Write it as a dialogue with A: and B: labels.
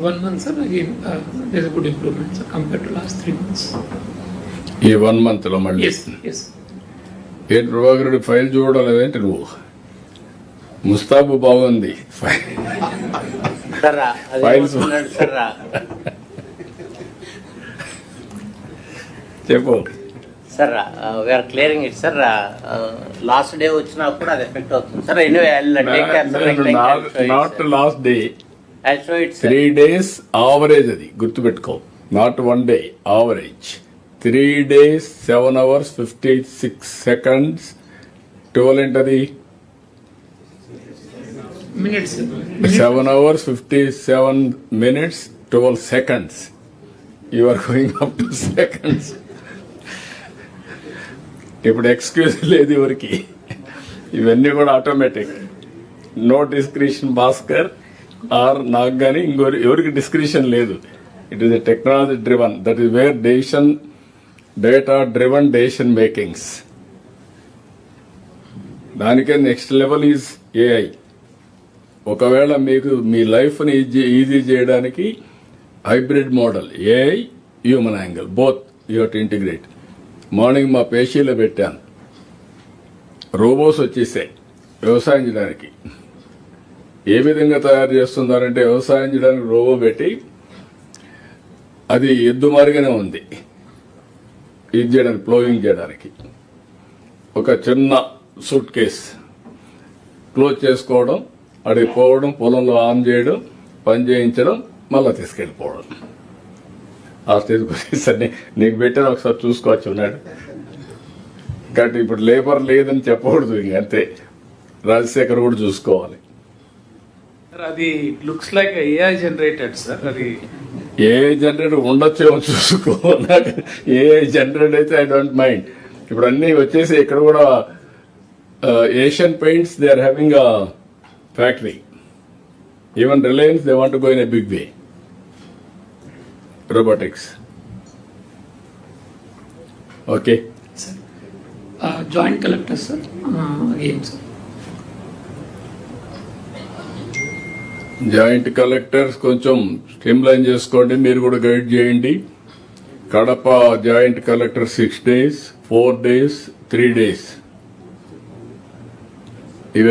A: 1 month, sir, again, there's a good improvement, sir, compared to last 3 months.
B: ఈ 1 month లో మళ్ళీ
A: Yes, yes.
B: ఏంటి Prabhakar Reddy file చూడాలేంటి నువ్వు? ముస్తాబు బాగుంది ఫైల్స్ చెప్పు
C: sir. We are clearing it sir. Last day వచ్చినా కూడా అది ఎఫెక్ట్ అవుతుంది sir. Anyway
B: not last day,
C: I show it
B: 3 days average, అది గుర్తుపెట్టుకో. Not 1 day average. 3 days 7 hours 56 seconds 12 ఏంటది?
A: Minutes, sir.
B: 7 hours 57 minutes 12 seconds. You are going up to seconds. ఇప్పుడు excuse లేదు ఎవరికి, ఇవన్నీ కూడా automatic. No discretion Bhaskar or నాకు కానీ ఇంకోరి ఎవరికి డిస్క్రిషన్ లేదు. It is a technology driven, that is where data driven decision makings. దానికే నెక్స్ట్ లెవెల్ ఈజ్ ఏఐ. ఒకవేళ మీకు మీ లైఫ్ని ఈజీ చేయడానికి hybrid model, AI human angle, both you have to integrate. Morning మా పేషీలో పెట్టాను, రోబోస్ వచ్చేసాయి వ్యవసాయం చేయడానికి. ఏ విధంగా తయారు చేస్తున్నారంటే, వ్యవసాయం చేయడానికి రోబో పెట్టి అది ఎద్దు మారిగానే ఉంది ఇది చేయడానికి, ప్లోయింగ్ చేయడానికి. ఒక చిన్న సూట్ కేస్ క్లోజ్ చేసుకోవడం, అడిగి పోవడం, పొలంలో ఆన్ చేయడం, పని చేయించడం, మళ్ళా తీసుకెళ్ళిపోవడం. ఆ స్టేజ్ వచ్చేసరి నీకు పెట్టాను, ఒకసారి చూసుకోవచ్చు ఉన్నాడు. కాబట్టి ఇప్పుడు లేబర్ లేదని చెప్పకూడదు, ఇంక అంతే. రాజశేఖర్ కూడా చూసుకోవాలి.
D: అది looks like AI generated sir. అది
B: ఏఐ జనరేటర్ ఉండొచ్చేమో చూసుకో. నాకు ఏఐ జనరేట్ అయితే ఐ డోంట్ మైండ్. ఇప్పుడు అన్ని వచ్చేసి ఇక్కడ కూడా Asian Paints they are having a factory. Even Reliance they want to go in a big way. Robotics. Okay,
A: Sir. Joint collector, sir, again, sir.
B: Joint collectors కొంచెం streamline చేసుకోండి, మీరు కూడా guide చేయండి. Kadapa joint collector 6 days, 4 days, 3 days. ఇవన్నీ